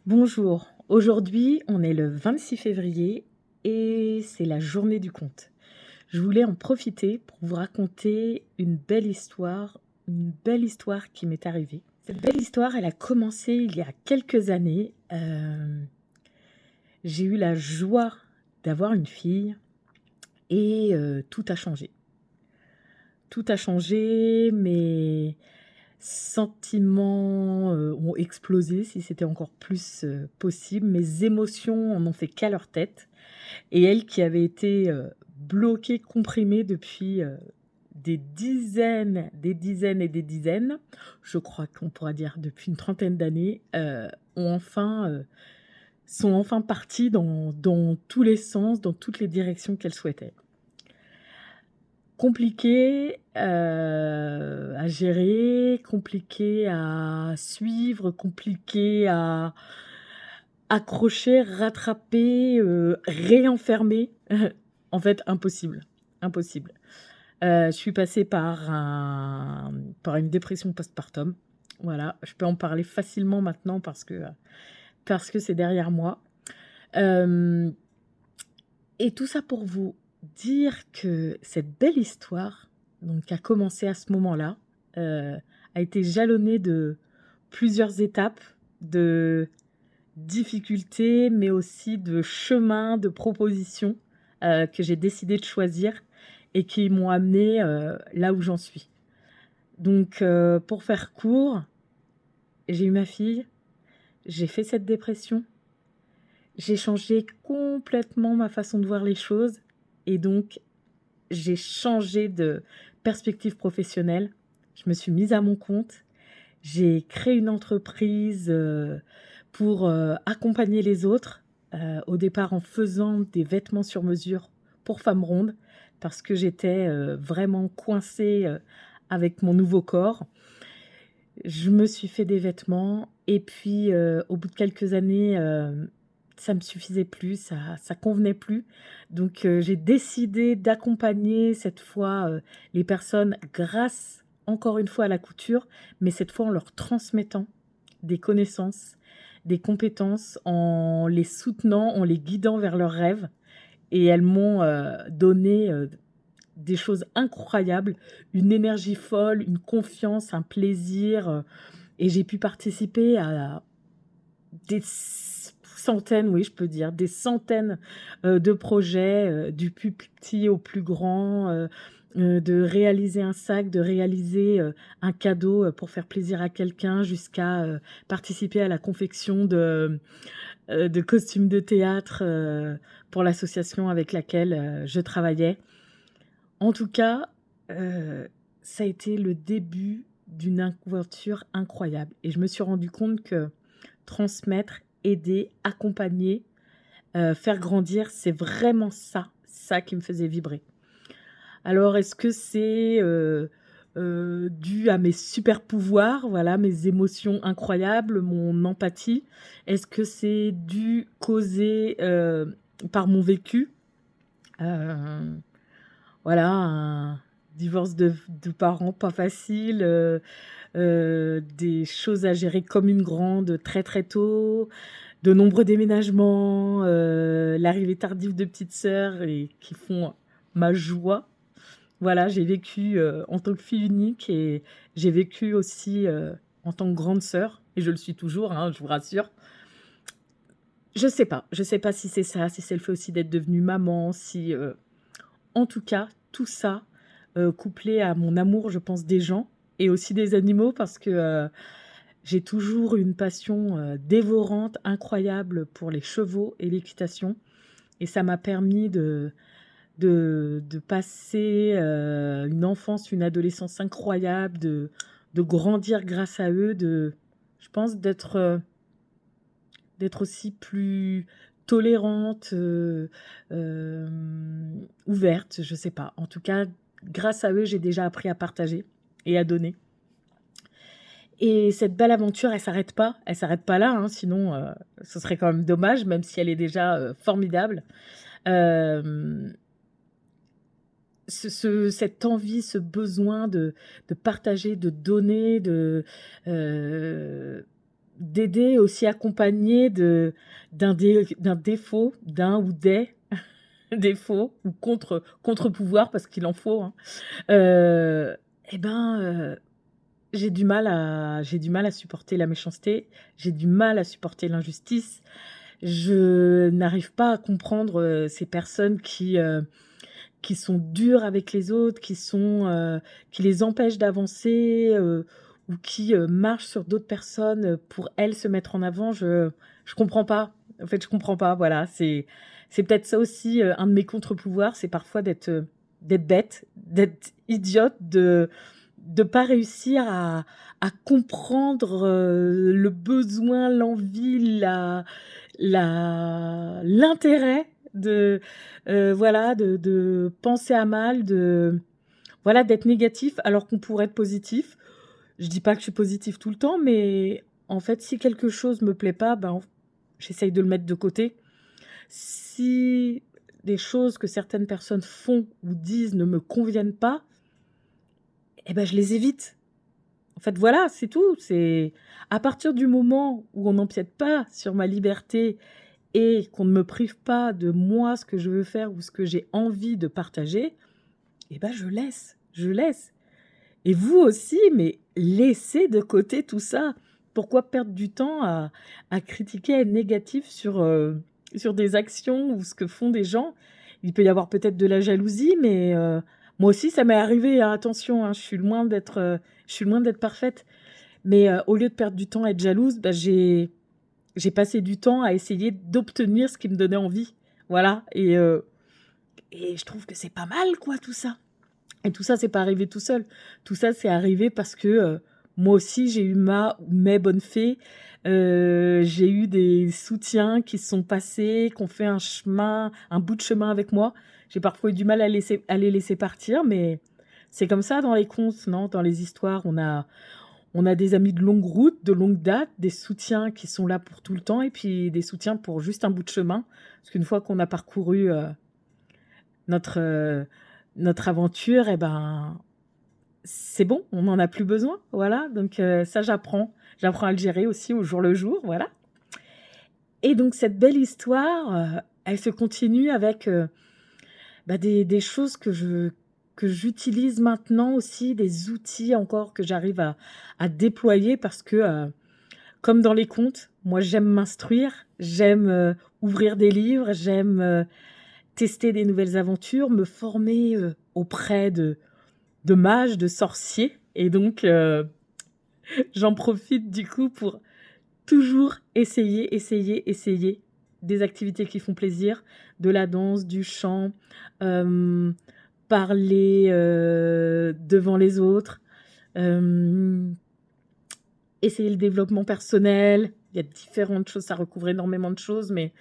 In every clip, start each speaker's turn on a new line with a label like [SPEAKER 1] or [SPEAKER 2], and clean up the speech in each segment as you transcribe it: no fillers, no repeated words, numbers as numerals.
[SPEAKER 1] Bonjour, aujourd'hui on est le 26 février et c'est la journée du conte. Je voulais en profiter pour vous raconter une belle histoire qui m'est arrivée. Cette belle histoire, elle a commencé il y a quelques années. J'ai eu la joie d'avoir une fille et tout a changé. Tout a changé, mes sentiments ont explosé, si c'était encore plus possible. Mes émotions en ont fait qu'à leur tête. Et elle qui avait été, bloquée, comprimée depuis, des dizaines et des dizaines, je crois qu'on pourra dire depuis une trentaine d'années, ont enfin, sont enfin parties dans tous les sens, dans toutes les directions qu'elle souhaitait. Compliqué, à gérer, compliqué à suivre, compliqué à accrocher, rattraper, réenfermer. En fait, impossible, impossible. Je suis passée par une dépression postpartum. Voilà, je peux en parler facilement maintenant parce que c'est derrière moi. Hem Et tout ça pour vous dire que cette belle histoire, donc qui a commencé à ce moment-là, a été jalonnée de plusieurs étapes, de difficultés, mais aussi de chemins, de propositions, que j'ai décidé de choisir et qui m'ont amenée, là où j'en suis. Donc, pour faire court, j'ai eu ma fille, j'ai fait cette dépression, j'ai changé complètement ma façon de voir les choses et donc j'ai changé de perspective professionnelle. Je me suis mise à mon compte. J'ai créé une entreprise, pour, accompagner les autres, au départ en faisant des vêtements sur mesure pour femmes rondes parce que j'étais, vraiment coincée, avec mon nouveau corps. Je me suis fait des vêtements et puis, au bout de quelques années, ça me suffisait plus, ça convenait plus. Donc, j'ai décidé d'accompagner cette fois, les personnes grâce, encore une fois, à la couture, mais cette fois en leur transmettant des connaissances, des compétences, en les soutenant, en les guidant vers leurs rêves et elles m'ont, donné, des choses incroyables, une énergie folle, une confiance, un plaisir, et j'ai pu participer à des centaines, oui, je peux dire, des centaines, de projets, du plus petit au plus grand, de réaliser un sac, de réaliser, un cadeau, pour faire plaisir à quelqu'un, jusqu'à, participer à la confection de costumes de théâtre, pour l'association avec laquelle, je travaillais. En tout cas, heu, ça a été le début d'une aventure incroyable et je me suis rendu compte que transmettre, aider, accompagner, faire grandir, c'est vraiment ça qui me faisait vibrer. Alors est-ce que c'est, dû à mes super pouvoirs, voilà, mes émotions incroyables, mon empathie? Est-ce que c'est dû, causé, par mon vécu? Heu Voilà, un divorce de parents pas facile, des choses à gérer comme une grande très, très tôt, de nombreux déménagements, l'arrivée tardive de petites sœurs et qui font ma joie. Voilà, j'ai vécu, en tant que fille unique et j'ai vécu aussi, en tant que grande sœur et je le suis toujours, hein, je vous rassure. Je sais pas si c'est ça, si c'est le fait aussi d'être devenue maman, si, en tout cas, tout ça, couplé à mon amour, je pense, des gens et aussi des animaux parce que, j'ai toujours une passion, dévorante, incroyable pour les chevaux et l'équitation et ça m'a permis de passer, une enfance, une adolescence incroyable, de grandir grâce à eux, je pense d'être aussi plus tolérante, ouverte, je sais pas. En tout cas, grâce à eux, j'ai déjà appris à partager et à donner et cette belle aventure, elle s'arrête pas là, hein, sinon, ce serait quand même dommage, même si elle est déjà, formidable. Hem, cette envie, ce besoin de partager, de donner, heu d'aider aussi accompagné d'un défaut, d'un ou des défauts ou contre-pouvoir parce qu'il en faut, hein. Heu et ben, j'ai du mal à supporter la méchanceté, j'ai du mal à supporter l'injustice. Je n'arrive pas à comprendre, ces personnes qui sont dures avec les autres, qui les empêchent d'avancer, ou qui, marchent sur d'autres personnes, pour elles se mettre en avant. Je comprends pas. En fait, je comprends pas, voilà. C'est peut-être ça aussi, un de mes contre-pouvoirs, c'est parfois d'être bête, d'être idiote, de pas réussir à comprendre, le besoin, l'envie, l'intérêt de, voilà, de penser à mal, voilà, d'être négatif alors qu'on pourrait être positif. Je dis pas que je suis positive tout le temps, mais en fait, si quelque chose me plaît pas, ben, j'essaye de le mettre de côté. Si des choses que certaines personnes font ou disent ne me conviennent pas, eh ben, je les évite. En fait, voilà, c'est tout. C'est à partir du moment où on n'empiète pas sur ma liberté et qu'on ne me prive pas de moi, ce que je veux faire ou ce que j'ai envie de partager, eh ben, je laisse. Et vous aussi, mais laissez de côté tout ça. Pourquoi perdre du temps à critiquer, à être négatif sur des actions ou ce que font des gens? Il peut y avoir peut-être de la jalousie, mais moi aussi, ça m'est arrivé, hein, attention, hein, je suis loin d'être parfaite. Mais au lieu de perdre du temps à être jalouse, bah, j'ai passé du temps à essayer d'obtenir ce qui me donnait envie. Voilà, et je trouve que c'est pas mal, quoi, tout ça. Et tout ça, c'est pas arrivé tout seul. Tout ça, c'est arrivé parce que, moi aussi, j'ai eu mes bonnes fées. J'ai eu des soutiens qui sont passés, qui ont fait un bout de chemin avec moi. J'ai parfois eu du mal à les laisser partir, mais c'est comme ça dans les contes, non? Dans les histoires, on a des amis de longue route, de longue date, des soutiens qui sont là pour tout le temps et puis des soutiens pour juste un bout de chemin. Parce qu'une fois qu'on a parcouru, notre, notre aventure, et ben, c'est bon, on n'en a plus besoin, voilà. Donc ça, j'apprends à le gérer aussi au jour le jour, voilà. Et donc cette belle histoire, elle se continue avec, bah, des choses que j'utilise maintenant aussi, des outils encore que j'arrive à déployer parce que, comme dans les contes, moi j'aime m'instruire, j'aime, ouvrir des livres, j'aime, tester des nouvelles aventures, me former, auprès de mages, de sorciers et donc j'en profite du coup pour toujours essayer des activités qui font plaisir, de la danse, du chant, hem, parler, devant les autres, hem, essayer le développement personnel. Il y a différentes choses, ça recouvre énormément de choses, mais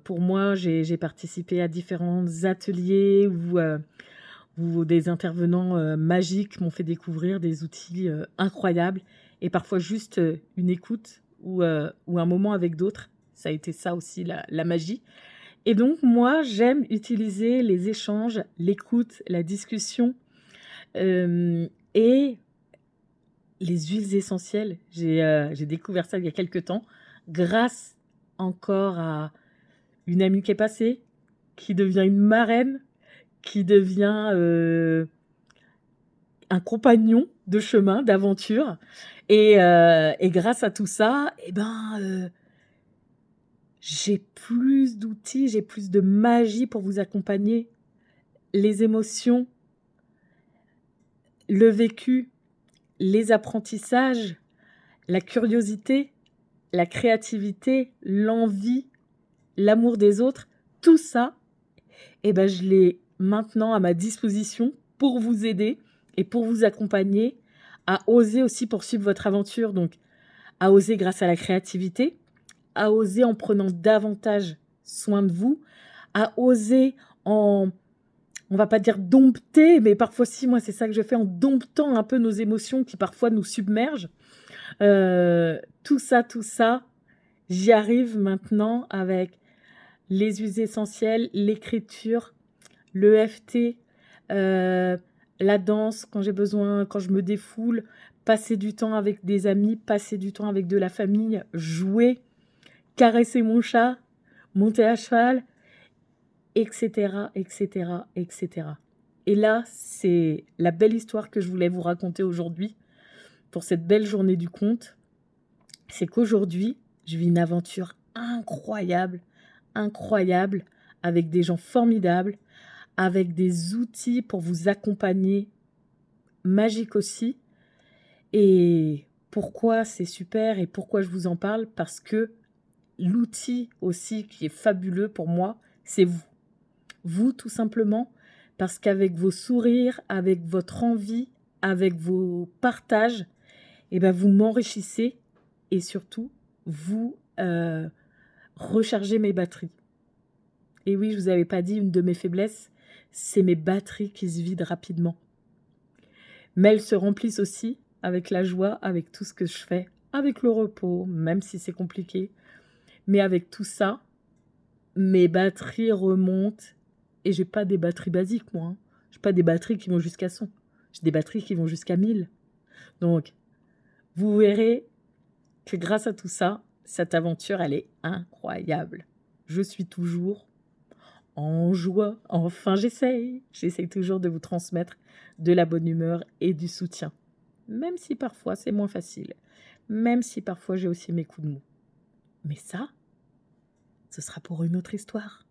[SPEAKER 1] pour moi, j'ai participé à différents ateliers où des intervenants, magiques m'ont fait découvrir des outils, incroyables et parfois juste, une écoute ou un moment avec d'autres. Ça a été ça aussi la magie et donc moi, j'aime utiliser les échanges, l'écoute, la discussion, et les huiles essentielles. J'ai découvert ça il y a quelque temps grâce encore à une amie qui est passée, qui devient une marraine, qui devient, un compagnon de chemin, d'aventure et grâce à tout ça et ben, j'ai plus d'outils, j'ai plus de magie pour vous accompagner. Les émotions, le vécu, les apprentissages, la curiosité, la créativité, l'envie, l'amour des autres, tout ça et ben, je l'ai maintenant à ma disposition pour vous aider et pour vous accompagner à oser aussi poursuivre votre aventure. Donc, à oser grâce à la créativité, à oser en prenant davantage soin de vous, à oser en, on va pas dire dompter, mais parfois si, moi c'est ça que je fais en domptant un peu nos émotions qui parfois nous submergent. Tout ça, j'y arrive maintenant avec les huiles essentielles, l'écriture, l'EFT, la danse quand j'ai besoin, quand je me défoule, passer du temps avec des amis, passer du temps avec de la famille, jouer, caresser mon chat, monter à cheval, etc., etc., etc. Et là, c'est la belle histoire que je voulais vous raconter aujourd'hui pour cette belle journée du conte. C'est qu'aujourd'hui, je vis une aventure incroyable, incroyable, avec des gens formidables, avec des outils pour vous accompagner, magiques aussi. Et pourquoi c'est super et pourquoi je vous en parle? Parce que l'outil aussi qui est fabuleux pour moi, c'est vous. Vous, tout simplement, parce qu'avec vos sourires, avec votre envie, avec vos partages, eh ben, vous m'enrichissez et surtout, vous rechargez mes batteries. Et oui, je vous avais pas dit, une de mes faiblesses, c'est mes batteries qui se vident rapidement. Mais elles se remplissent aussi avec la joie, avec tout ce que je fais, avec le repos, même si c'est compliqué. Mais avec tout ça, mes batteries remontent et j'ai pas des batteries basiques, moi. Hein. J'ai pas des batteries qui vont jusqu'à 100. J'ai des batteries qui vont jusqu'à 1000. Donc, vous verrez que grâce à tout ça, cette aventure, elle est incroyable. Je suis toujours en joie. Enfin, j'essaye. J'essaye toujours de vous transmettre de la bonne humeur et du soutien. Même si parfois c'est moins facile. Même si parfois j'ai aussi mes coups de mou. Mais ça, ce sera pour une autre histoire.